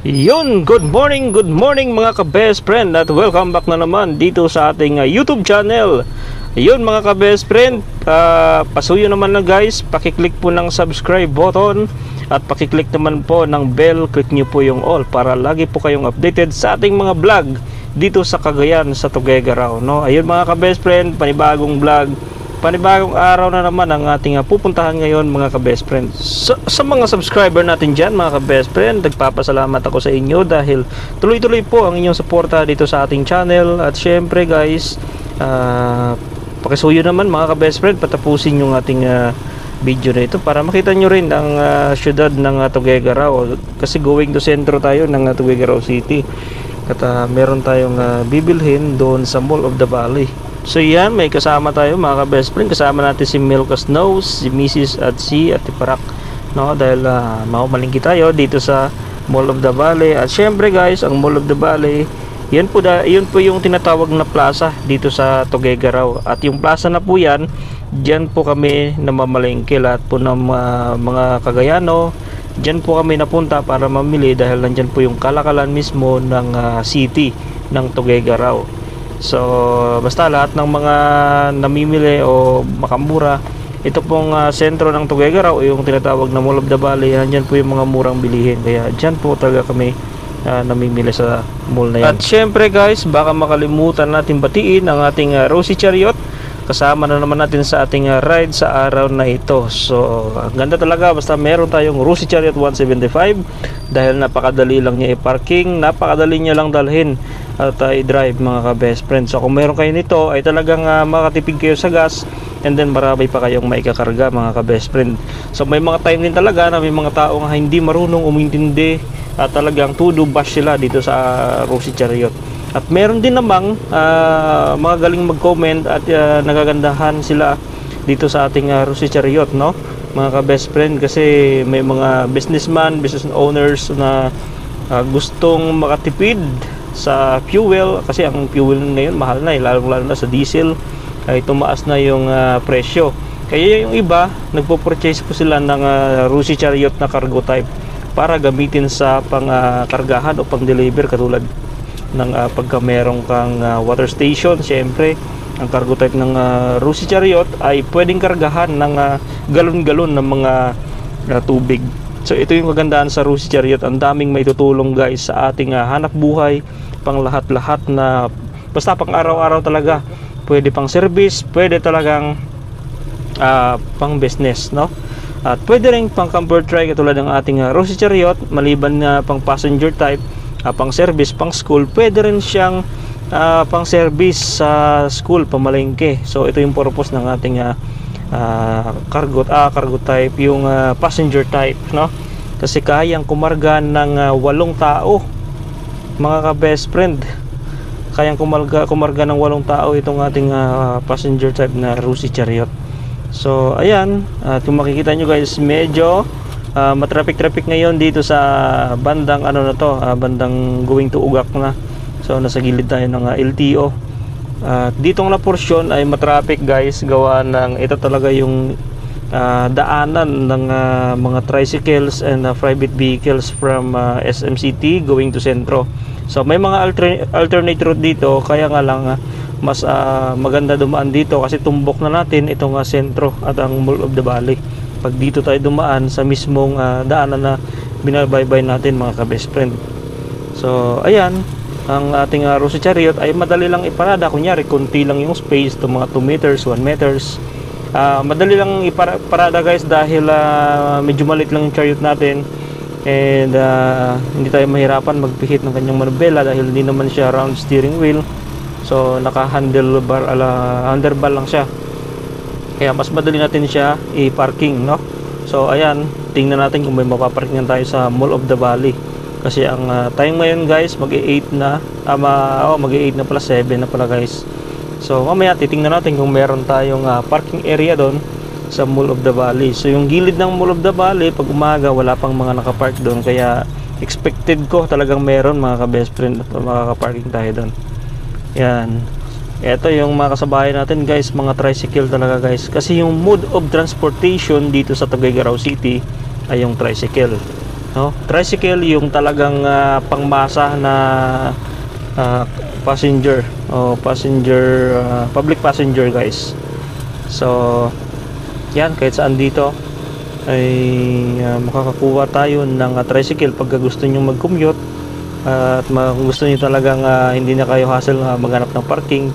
Good morning mga ka-best friend at welcome back na naman dito sa ating YouTube channel. Yun mga ka-best friend, pasuyo naman na guys, pakiclick po ng subscribe button at pakiclick naman po ng bell, click nyo po yung all para lagi po kayong updated sa ating mga vlog dito sa Cagayan sa Tuguegarao, no? Ayun mga ka-best friend, panibagong vlog, panibagong araw na naman ang ating pupuntahan ngayon mga ka-best friend. Sa mga subscriber natin dyan mga ka-best friend, nagpapasalamat ako sa inyo dahil tuloy-tuloy po ang inyong suporta dito sa ating channel. At syempre guys, pakisuyo naman mga ka-best friend, patapusin yung ating video na ito para makita nyo rin ang syudad ng Tuguegarao, kasi going to sentro tayo ng Tuguegarao City at meron tayong bibilhin doon sa Mall of the Valley. So yan, may kasama tayo mga ka-best friend. Kasama natin si Milka Snows, si Mrs. at si Ate Parak, no? Dahil maumalingki tayo dito sa Mall of the Valley. At syempre guys, ang Mall of the Valley, yun po yung tinatawag na plaza dito sa Tuguegarao. At yung plaza na po yan, dyan po kami namamalingki lahat po ng mga Cagayano. Dyan po kami napunta para mamili dahil nandyan po yung kalakalan mismo ng city ng Tuguegarao. So basta lahat ng mga namimili o makamura, ito pong sentro ng Tuguegarao, yung tinatawag na Mall of the Valley, andyan po yung mga murang bilihin. Kaya dyan po talaga kami namimili sa mall na yan. At syempre guys, baka makalimutan natin batiin ang ating Rosie Chariot. Kasama na naman natin sa ating ride sa araw na ito. So ang ganda talaga, basta meron tayong Rosie Chariot 175 dahil napakadali lang niya i-parking, napakadali niya lang dalhin at i-drive mga ka-best friend. So kung meron kayo nito ay talagang makatipid kayo sa gas, and then marami pa kayong maikakarga mga ka-best friend. So may mga time din talaga na may mga taong hindi marunong umintindi at talagang to-do bash sila dito sa Rosie Chariot. At meron din namang mga galing mag-comment at nagagandahan sila dito sa ating Rosie Chariot, no? Mga ka-best friend, kasi may mga business owners na gustong makatipid sa fuel, kasi ang fuel ngayon mahal na, lalo na sa diesel ay tumaas na yung presyo. Kaya yung iba nagpo-purchase po sila ng Rosie Chariot na cargo type para gamitin sa pang-kargahan o pang-deliver, katulad ng pagka merong kang water station. Syempre ang cargo type ng Rosie Chariot ay pwedeng kargahan ng galon-galon ng mga tubig. So ito yung kagandahan sa Rosie Chariot, ang daming may tutulong guys sa ating hanap buhay, pang lahat-lahat na basta pang araw-araw talaga. Pwede pang service, pwede talagang pang business, no? At pwede rin pang camper try katulad ng ating Rosie Chariot, maliban na pang passenger type, pang service, pang school, pwede rin siyang pang service sa school, pamalengke. So ito yung purpose ng ating cargo type, yung passenger type, no? Kasi kayang kumarga ng 8 tao mga ka-best friend. Kayang kumarga ng 8 tao itong ating passenger type na Rosie Chariot. So ayan, kung makikita nyo guys, medyo matraffic ngayon dito sa bandang bandang going to Ugak na. So nasa gilid tayo ng LTO. Ditong na porsyon ay matraffic guys, gawa ng ito talaga yung daanan ng mga tricycles and private vehicles from SM City going to Sentro. So may mga alternate route dito, kaya nga lang mas maganda dumaan dito kasi tumbok na natin itong Sentro at ang Mall of the Valley. Pag dito tayo dumaan sa mismong daanan na binabaybay natin mga ka-best friend. So ayan, ang ating Rosie Chariot ay madali lang iparada. Kunyari konti lang yung space, to mga 2 meters, 1 meters, madali lang iparada guys dahil medyo maliit lang yung chariot natin, and hindi tayo mahirapan magpihit ng kanyang manubela dahil hindi naman siya round steering wheel. So naka handlebar lang siya, kaya mas madali natin siya i-parking, no? So ayan, tingnan natin kung may mapaparkingan tayo sa Mall of the Valley. Kasi ang time ngayon guys, mag-8 na, mag-8 na pala, 7 na pala guys. So mamaya titingnan natin kung meron tayong parking area doon sa Mall of the Valley. So yung gilid ng Mall of the Valley, pag umaga wala pang mga nakapark doon, kaya expected ko talagang meron mga ka-best friend, makakaparking tayo doon. Yan, ito yung mga kasabayan natin guys, mga tricycle talaga guys, kasi yung mode of transportation dito sa Tuguegarao City ay yung tricycle. no? Tricycle yung talagang pangmasa na passenger o public passenger guys. So yan, kahit saan dito ay makakakuha tayo ng tricycle pagka gusto nyo mag-commute, at kung gusto nyo talagang hindi na kayo hassle maghanap ng parking.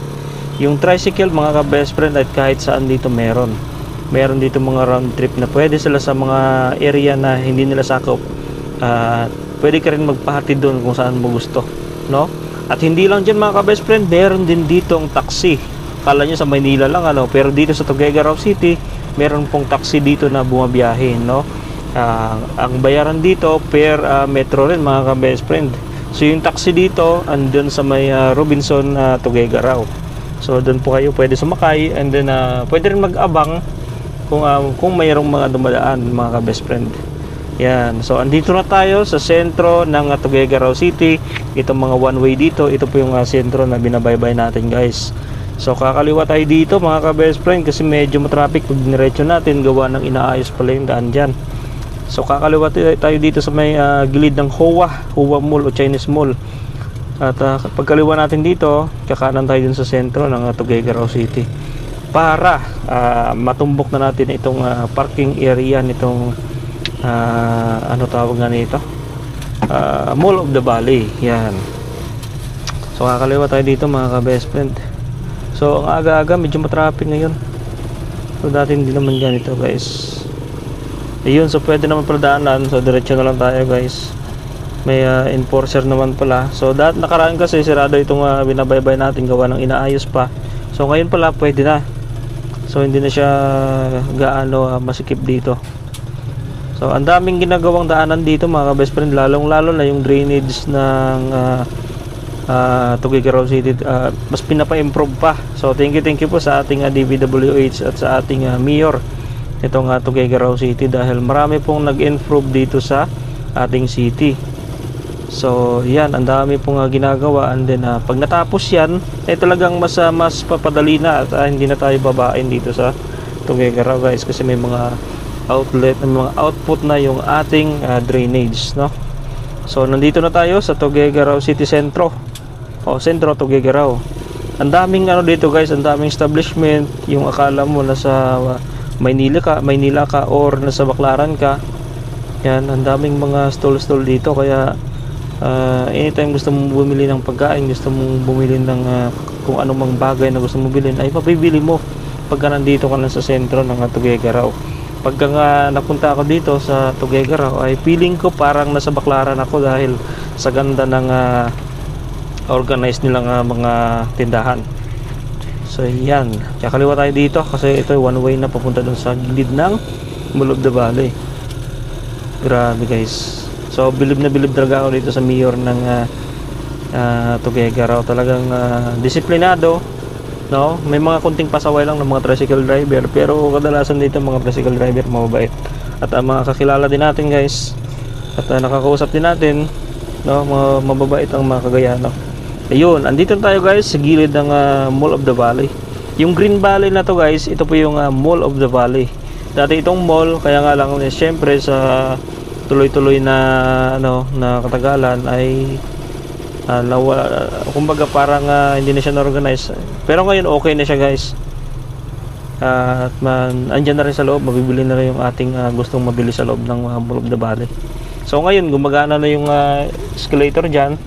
Yung tricycle mga ka-best friend, at kahit saan dito meron dito mga round trip na pwede sila sa mga area na hindi nila sakop. Pwede ka rin magpahatid doon kung saan mo gusto, no? At hindi lang dyan mga ka-best friend, meron din ditong taxi. Kala nyo sa Maynila lang pero dito sa Tuguegarao City meron pong taxi dito na bumabiyahe, no? Ang bayaran dito per metro rin mga ka-best friend. So yung taxi dito andun sa may Robinson Tuguegarao. So doon po kayo pwede sumakay, and then pwede rin mag-abang kung mayroong mga dumadaan mga ka-best friend. Yan, so andito na tayo sa sentro ng Tuguegarao City. Itong mga one way dito, ito po yung sentro na binabaybay natin guys. So kakaliwa tayo dito mga ka-best friend kasi medyo matraffic pag diretso natin, gawa ng inaayos pala yung daan dyan. So kakaliwa tayo dito sa may gilid ng Hoa Mall o Chinese Mall. At pagkaliwa natin dito, kakanan tayo dun sa sentro ng Tuguegarao City para matumbok na natin itong parking area nitong ano tawag nga nito, Mall of the Valley. Yan. So kakaliwa tayo dito mga ka-best friend. So ang aga-aga medyo matraffic ngayon. So dati hindi naman ganito guys. Ayun, so pwede naman pradaanan. So diretso na lang tayo guys. May enforcer naman pala. So nakaraan kasi sirado itong binabaybay natin, gawa ng inaayos pa. So ngayon pala pwede na. So hindi na siya gaano masikip dito. So ang daming ginagawang daanan dito mga ka-best friend, lalong-lalo na yung drainage ng Tuguegarao City, mas pinapa-improve pa. So thank you po sa ating DPWH at sa ating mayor itong Tuguegarao City, dahil marami pong nag-improve dito sa ating city. So yan, ang dami pong ginagawa, and then pag natapos yan ay talagang mas papadali na at hindi na tayo babain dito sa Tuguegarao guys, kasi may mga outlet, may mga output na yung ating drainage, no? So nandito na tayo sa Tuguegarao City Sentro o Sentro Tuguegarao. Ang daming dito guys, ang daming establishment. Yung akala mo nasa Maynila ka or nasa Baclaran ka, yan, ang daming mga stall dito. Kaya anytime gusto mong bumili ng pagkain, gusto mong bumili ng kung anumang bagay na gusto mong bilhin, ay mabibili mo pagka nandito ka na sa sentro ng Tuguegarao. Pagka nga napunta ako dito sa Tuguegarao, ay feeling ko parang nasa Baclaran ako dahil sa ganda ng organized nilang mga tindahan. So yan, kakaliwa tayo dito kasi ito one way na papunta dun sa gilid ng Mall of the Valley. Grabe guys. So bilib na bilib talaga ako dito sa mayor ng Tuguegarao. Talagang disiplinado, no? May mga kunting pasaway lang ng mga tricycle driver, pero kadalasan dito mga tricycle driver mababait. At mga kakilala din natin guys, at nakakausap din natin, no? Mababait ang mga kagayano. Ayun, andito tayo guys sa gilid ng Mall of the Valley. Yung Green Valley na to guys, ito po yung Mall of the Valley. Dati itong mall, kaya nga lang syempre sa tuloy-tuloy na na katagalan ay kumbaga parang hindi na siya na-organize. Pero ngayon okay na siya guys. At andyan na rin sa loob, mabibili na rin yung ating gustong mabili sa loob ng Mall of the Valley. So ngayon gumagana na yung escalator dyan.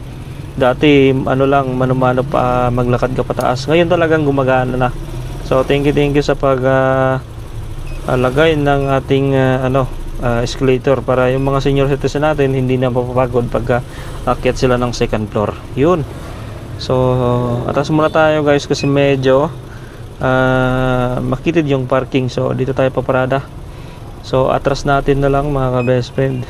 Dati lang, mano-mano pa maglakad ka pataas. Ngayon talagang gumagana na. So thank you sa pag lagay ng ating escalator para yung mga senior citizen natin hindi na mapapagod pagka akyat sila ng second floor. Yun. So atas muna tayo guys kasi medyo makitid yung parking. So dito tayo paparada. So atras natin na lang mga ka-best friend.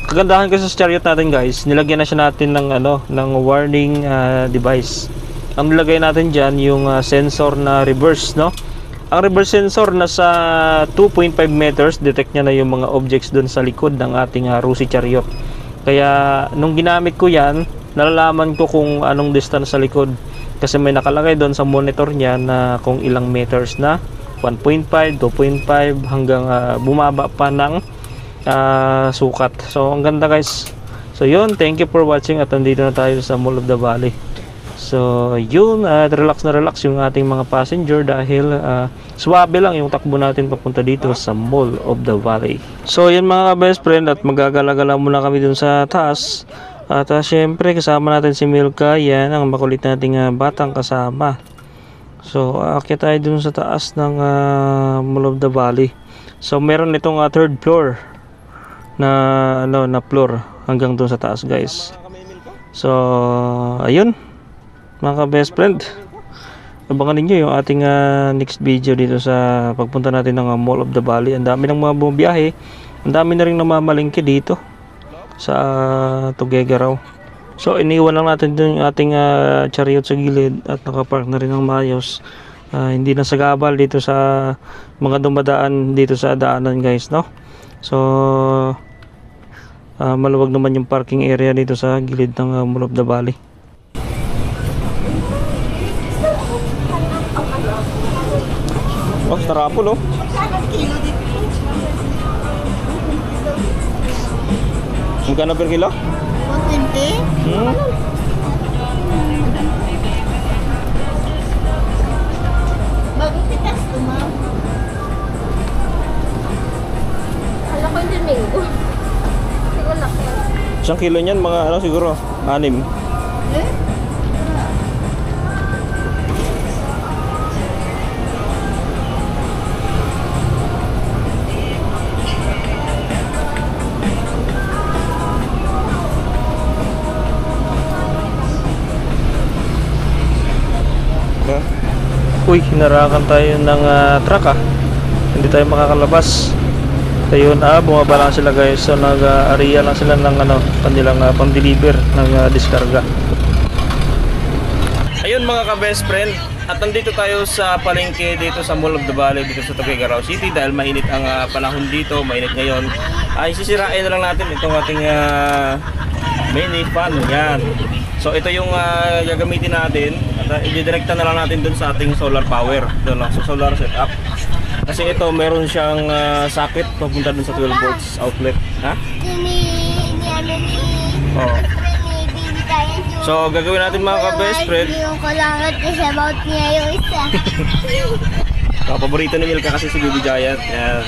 Kagandahan kasi sa chariot natin guys, nilagyan na siya natin ng warning device. Ang nilagay natin diyan yung sensor na reverse, no? Ang reverse sensor nasa 2.5 meters, detect niya na yung mga objects doon sa likod ng ating Rusi chariot. Kaya nung ginamit ko yan, nalalaman ko kung anong distance sa likod. Kasi may nakalagay doon sa monitor niya na kung ilang meters na, 1.5, 2.5 hanggang bumaba pa ng sukat. So ang ganda guys. So yun, thank you for watching at nandito na tayo sa Mall of the Valley. So yun, relax na relax yung ating mga passenger dahil swabe lang yung takbo natin papunta dito sa Mall of the Valley. So yun mga best friend, at magagala-gala muna kami dun sa taas. At syempre kasama natin si Milka, yan ang makulit nating batang kasama. So aakyat tayo dun sa taas ng Mall of the Valley. So meron itong third floor na na floor hanggang dun sa taas guys. So ayun mga best friend, abangan ninyo yung ating next video dito sa pagpunta natin ng Mall of the Valley. Ang dami ng mga bumibiyahe, ang dami na rin namamalingki dito sa Tuguegarao. So iniwan lang natin dun yung ating chariot sa gilid at nakapark na rin ng maayos. Hindi na sagabal dito sa mga dumadaan dito sa daanan guys, no? So maluwag naman yung parking area dito sa gilid ng Mall of the Valley. Oh, tarapol oh. Magkano per kilo? 120. Bagong pitas to, ma'am. Hala ko yung Domingo. Siguro laki. Isang kilo niyan, mga ano siguro, 6. Uy, hinarakan tayo ng truck hindi tayo makakalabas. So yun, bumaba lang sila guys. So nag-area lang sila ng kanilang pang-deliver ng diskarga. Ayun mga ka-best friend, at nandito tayo sa palengke dito sa Mall of the Valley dito sa Tuguegarao City dahil mainit ang panahon dito, mainit ngayon. Ay sisirain na lang natin itong ating mini fan. Yan. So ito yung gagamitin natin at i-direkta na lang natin dun sa ating solar power, doon lang sa solar setup. Kasi ito meron siyang socket papunta dun sa 12 volts outlet, ha? Oh. So gagawin natin mga ka-best friend. Yung kulangat kasi about niya yung isa. Paborito ni Milka kasi si Baby Giant. Yan.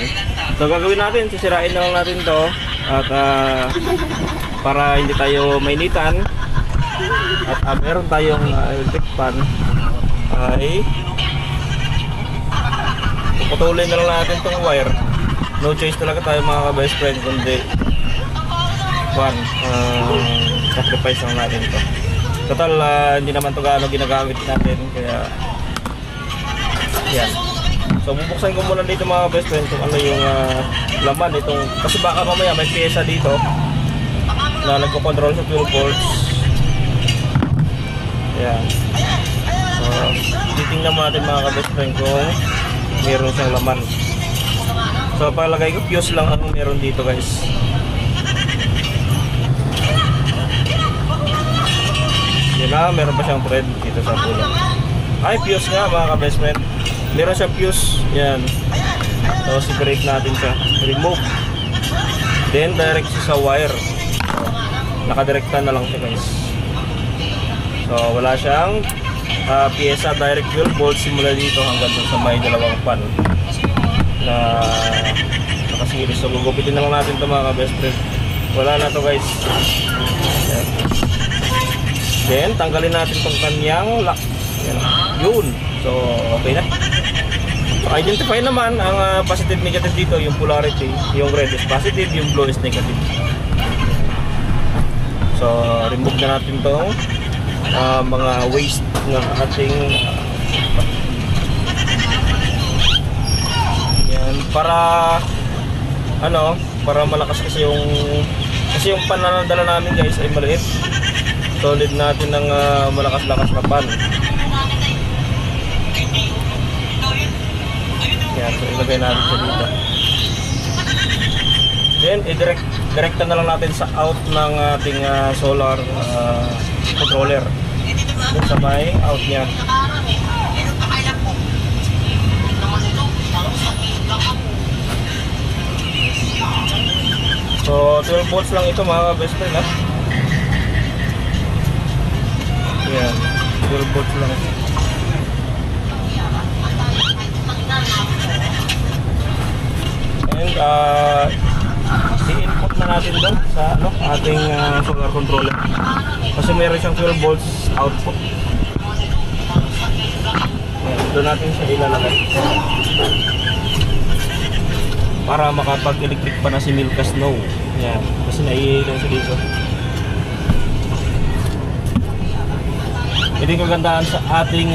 So gagawin natin, sisirain na lang natin to at para hindi tayo mainitan. At meron tayong electric fan ay putulin na lang natin itong wire. No choice talaga tayo mga ka-best friend kundi sacrifice lang natin ito. Total hindi naman ito gaano ginagamit natin kaya yan. So bubuksan ko muna dito mga best friend kung ano yung laman itong, kasi baka mamaya may pyesa dito na nagko-control sa 12 volts. Yan. So titingnan mo natin mga ka-best friend kung meron siyang laman. So palagay ko fuse lang ang meron dito guys. Yan na, meron pa siyang thread dito sa pulo. Ay, fuse nga mga ka-best friend. Meron siyang fuse. Yan. So separate natin siya. Remove. Then direct siya sa wire. So, nakadirekta na lang siya guys. So wala siyang pyesa, direct 12 volts simula dito hanggang dun sa may dalawang fan na nakasiris. So gugupitin na lang natin ito mga ka-best friend. Wala na to guys. Yan. Then tanggalin natin itong kanyang lock. Yan. Yun. So okay na. So identify naman ang positive negative dito, yung polarity. Yung red is positive, yung blue is negative. So remove na natin itong mga waste ng ating yan, para ano, para malakas kasi yung pananadala namin guys ay maliit. Solid natin ng malakas-lakas na pan. Yan, so ilagay natin siya dito. Then i-direkta na lang natin sa out ng ating solar controller. Dun sa may out niya. So 12 volts lang ito mga best friend ha. Yan, 12 volts lang ito. And i-input na natin doon sa ating solar controller. Kasi meron siyang 12 volts output. Yan, doon natin siya ilalagay. Para makapag-electric pa na si Milka Snow. Yan, kasi naiilaw siya dito. Ito yung kagandahan sa ating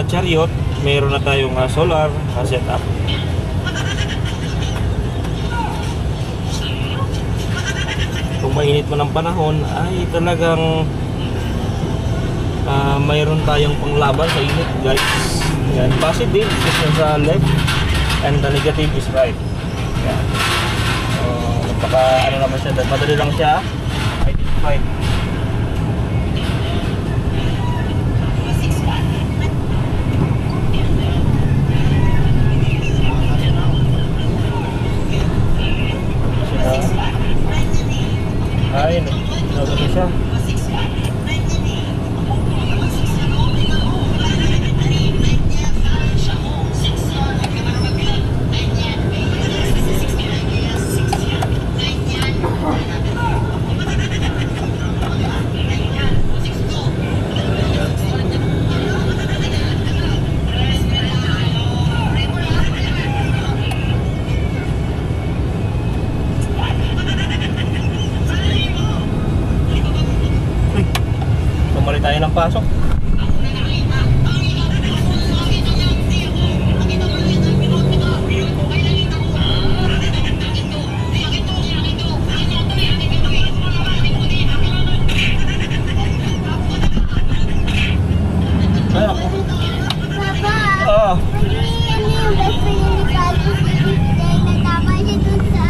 chariot. Mayroon na tayong solar setup. Kung mainit mo ng panahon ay talagang mayroon tayong panglaban sa init guys. Yan, positive is sa left and the negative is right. Yan. So, ano naman siya, madali lang siya identify. Ay, nagkakita siya. Tumali tayo ng pasok. Ay, ako. Papa, Ah, ano yung best friend ni Pablo dahil natama niya dun sa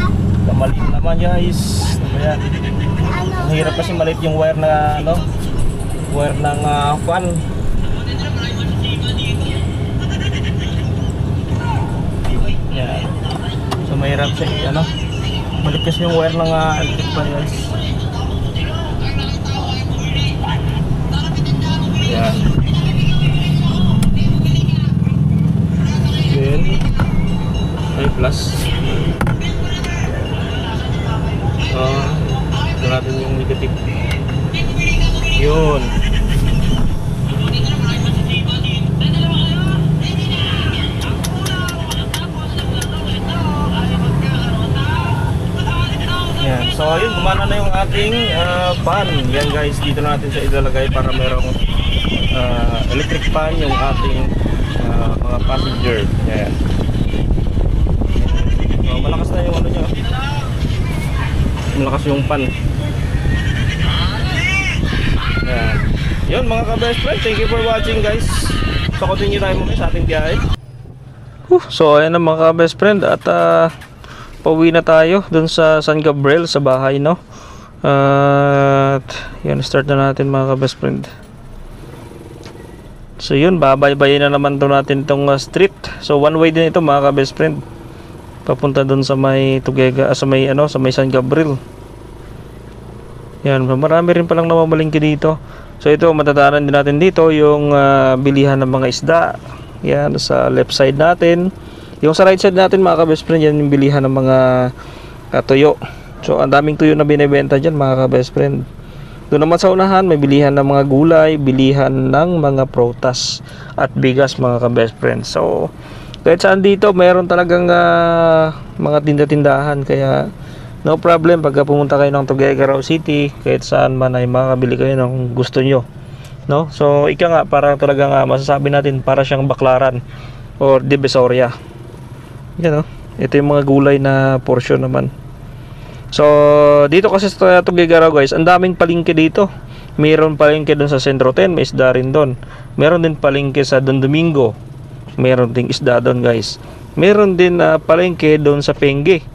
maliit naman guys. Ano yan? ano? Ang hirap kasi maliit yung wire na wire ng fan. Yan. So mahirap siya maliit kasi yung wire ng electric fan guys. Yan. Then ay plus. Ito natin yung negative. Yun. Yan. So ayun, gumana na yung ating fan. Yan guys, dito natin siya ilalagay para merong electric fan yung ating mga passenger. Yan. So, malakas na yung niya. Malakas yung fan. Yan. Yun mga ka-best friend, thank you for watching guys. So continue tayo muna sa ating biyahe. So ayan na mga ka-best friend at pauwi na tayo dun sa San Gabriel sa bahay at yun, start na natin mga ka-best friend. So yun, babaybayin na naman to natin tong street. So one way din ito mga ka-best friend. Papunta dun sa may Tugega, sa may San Gabriel. Yan, marami rin palang namamalingki dito. So ito, matadaanan din natin dito yung bilihan ng mga isda. Yan, sa left side natin. Yung sa right side natin mga ka-best friend, yan yung bilihan ng mga tuyo. So ang daming tuyo na binibenta dyan mga ka-best friend. Doon naman sa unahan, may bilihan ng mga gulay, bilihan ng mga prutas at bigas mga ka-best friend. So kahit saan dito, mayroon talagang mga tinda-tindahan. Kaya no problem pagka pumunta kayo ng Tuguegarao City, kahit saan man ay makakabili kayo ng gusto nyo, no? So ika nga, para talagang masasabi natin para siyang Baklaran or Divisoria. Yan, no? Ito yung mga gulay na portion naman. So dito kasi sa Tuguegarao guys, ang daming palengke dito. Meron palengke doon sa Sentro 10, may isda rin doon. Meron din palengke sa Don Domingo, meron ding isda doon guys. Meron din palengke doon sa Penge.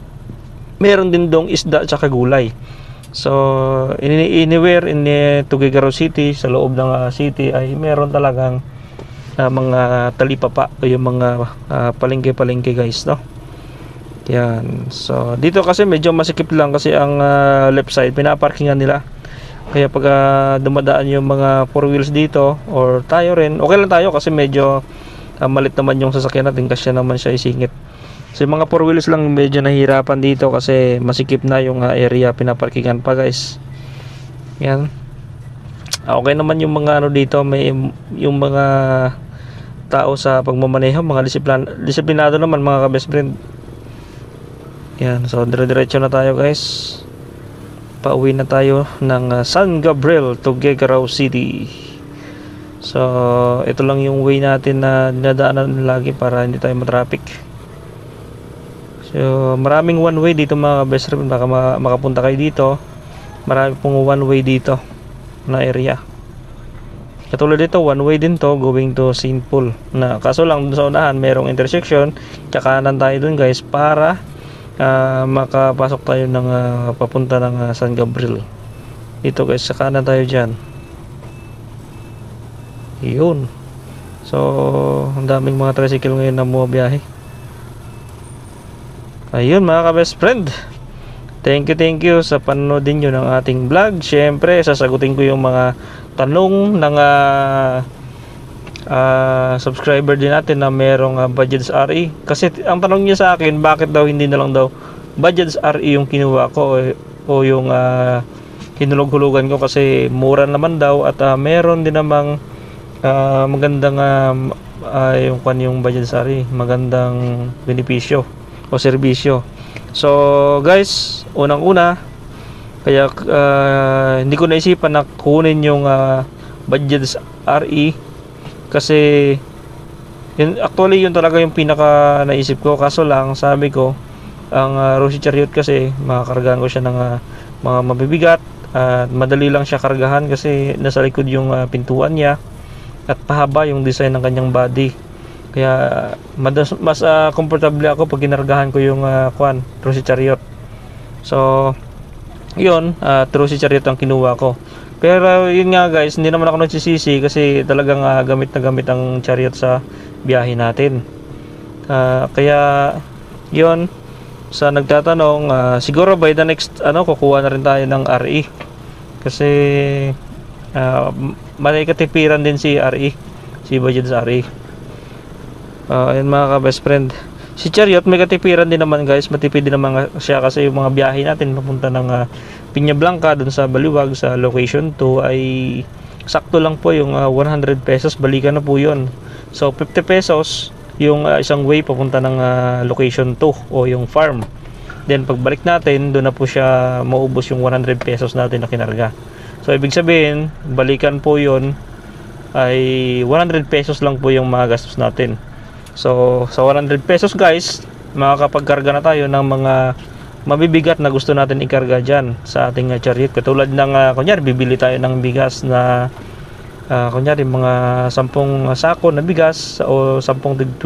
Meron din dong isda at gulay. So anywhere in Tuguegarao City, sa loob ng city ay meron talagang mga talipapa o yung mga palengke-palengke guys, no? Yan. So, dito kasi medyo masikip lang kasi ang left side, pinaparkingan nila. Kaya pag dumadaan yung mga 4 wheels dito, or tayo rin, okay lang tayo kasi medyo malit naman yung sasakyan natin, kasi naman siya isingit. So, yung mga 4 wheels lang medyo nahihirapan dito kasi masikip na yung area, pinaparkingan pa guys. Yan. Okay naman yung mga ano dito, may yung mga tao sa pagmamaneho, mga disiplinado naman mga ka-best friend. Yan, so dire-diretso na tayo guys. Pauwi na tayo ng San Gabriel, Tuguegarao City. So, ito lang yung way natin na dinadaanan lagi para hindi tayo matraffic. So, maraming one way dito mga best friend. Baka makapunta kayo dito. Marami pong one way dito na area. Katulad dito, one way din to going to St. Paul. Na, kaso lang sa unahan, merong intersection. Kakanan tayo dun guys para makapasok tayo ng papunta ng San Gabriel. Dito guys, sa kanan tayo dyan. Yun. So, ang daming mga tricycle ngayon na bumabiyahe. Ayun mga ka-best friend. Thank you sa panonood nyo ng ating vlog. Syempre, sasagutin ko yung mga tanong ng subscriber din natin na merong Bajaj RE. Kasi ang tanong niya sa akin, bakit daw hindi na lang daw Bajaj RE yung kinuha ko o yung hinulog-hulugan ko, kasi mura naman daw at meron din namang magandang yung Bajaj RE, magandang benepisyo o serbisyo. So guys, unang-una, kaya hindi ko naisipan na kunin yung Bajaj RE kasi actually yun talaga yung pinaka naisip ko. Kaso lang, sabi ko, ang Rosy Chariot kasi makakargahan ko siya ng mga mabibigat at madali lang siya kargahan kasi nasa likod yung pintuan niya at pahaba yung design ng kanyang body. Kaya mas comfortable ako pag ginargahan ko yung Rosy Chariot. So yun, Rosy Chariot ang kinuha ko. Pero yun nga guys, hindi naman ako nagsisisi kasi talagang gamit na gamit ang Chariot sa biyahe natin. Kaya yun, sa nagtatanong, siguro by the next kukuha na rin tayo ng RE. Kasi may katipiran din si RE, si Bajaj RE. Ayun mga ka-best friend. Si Chariot may katipiran din naman guys, matipid din naman siya kasi yung mga biyahe natin papunta ng Piña Blanca dun sa Baliwag sa location 2 ay sakto lang po yung 100 pesos, balikan na po yun. So 50 pesos yung isang way papunta ng location 2 o yung farm. Then pagbalik natin, doon na po siya maubos yung 100 pesos natin na kinarga. So ibig sabihin, balikan po yun ay 100 pesos lang po yung mga gastos natin. So sa 100 pesos guys, makakapagkarga na tayo ng mga mabibigat na gusto natin ikarga dyan sa ating Chariot. Katulad ng kunyari bibili tayo ng bigas na kunyari mga 10 sako na bigas o 25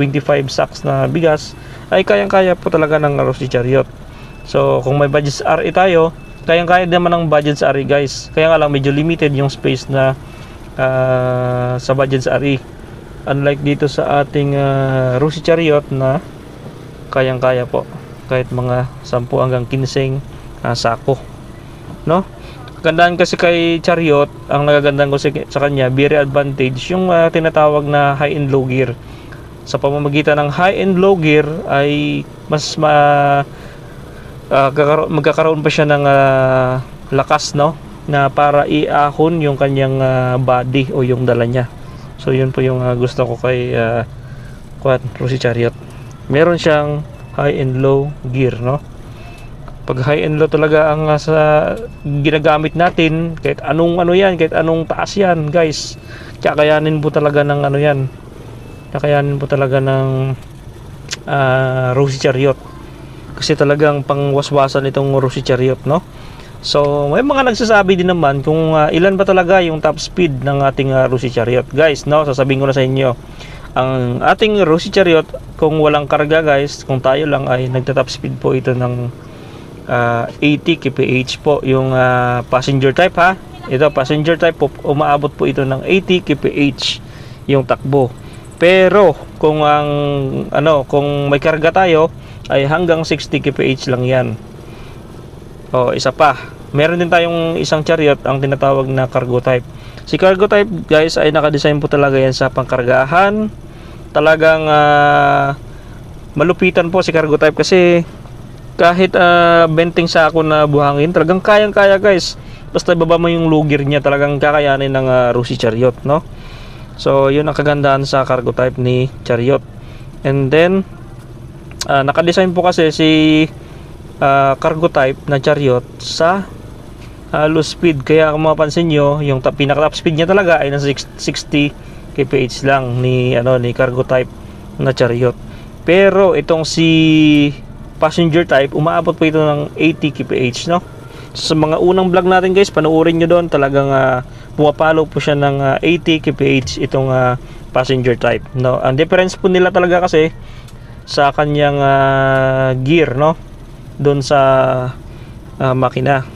sacks na bigas, ay kayang-kaya po talaga ng Rosy Chariot. So kung may Bajaj RE tayo, kayang-kaya naman ng Bajaj RE guys. Kaya nga lang medyo limited yung space na sa Bajaj RE. Unlike dito sa ating Rosy Chariot na kayang-kaya po kahit mga 10 hanggang 15 sako, no? Gandaan kasi kay Chariot, ang nagagandaan ko sa kanya, very advantage yung tinatawag na high and low gear. Sa pamamagitan ng high and low gear ay mas magkakaroon pa siya ng lakas, no, na para iahon yung kanyang body o yung dala niya. So yun po yung gusto ko kay Rosy Chariot. Meron siyang high and low gear, no? Pag high and low talaga ang sa ginagamit natin, kahit anong yan, kahit anong taas yan guys, kakayanin po talaga ng yan, kakayanin po talaga ng Rosy Chariot. Kasi talagang pangwaswasan itong Rosy Chariot, no? So may mga nagsasabi din naman kung ilan ba talaga yung top speed ng ating Rosy Chariot guys, no? Sasabihin ko na sa inyo, ang ating Rosy Chariot kung walang karga guys, kung tayo lang, ay nagta-top speed po ito ng 80 kph po yung passenger type, ha. Ito passenger type po, umaabot po ito ng 80 kph yung takbo. Pero kung kung may karga tayo ay hanggang 60 kph lang 'yan. Isa pa. Meron din tayong isang chariot ang tinatawag na cargo type. Si cargo type, guys, ay naka-design po talaga 'yan sa pangkargahan. Talagang malupitan po si cargo type kasi kahit benting sako na buhangin, talagang kayang-kaya, guys. Basta ibaba mo yung lugir niya, talagang kakayanin ng Rusi Chariot, no? So, yun ang kagandahan sa cargo type ni Chariot. And then, naka-design po kasi si cargo type na Chariot sa low speed. Kaya kung mapapansin nyo, yung pinaka-top speed niya talaga ay nasa 60 kph lang ni cargo type na Chariot. Pero itong si passenger type, umaabot po ito ng 80 kph, no? So, sa mga unang vlog natin, guys, panoorin nyo doon, talagang pumapalo po siya ng 80 kph itong passenger type, no? Ang difference po nila talaga kasi sa kanyang gear, no? Doon sa makina.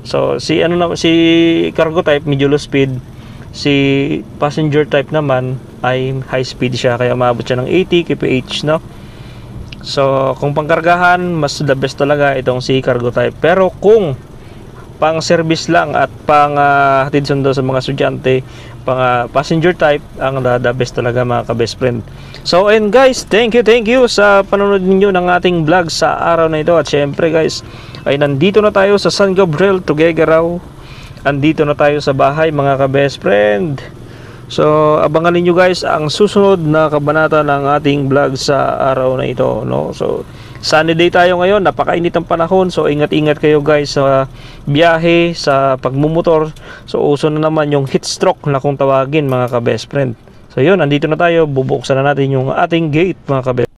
So si cargo type medyo low speed, si passenger type naman ay high speed siya, kaya umabot siya ng 80 kph, no? So kung pangkargahan, mas the best talaga itong si cargo type. Pero kung pang service lang at pang hatid sundo sa mga estudyante, pang passenger type, ang the best talaga, mga ka-best friend. So and guys, thank you sa panonood ninyo ng ating vlog sa araw na ito. At syempre, guys, ay nandito na tayo sa San Gabriel, Tuguegarao. Andito na tayo sa bahay, mga ka-best friend. So abangan niyo, guys, ang susunod na kabanata ng ating vlog sa araw na ito, no? So sunny day tayo ngayon, napakainit ang panahon. So ingat-ingat kayo, guys, sa biyahe, sa pagmumotor. So uso na naman yung heat stroke na kung tawagin, mga ka-best friend. So yun, andito na tayo, bubuksan na natin yung ating gate, mga ka-best.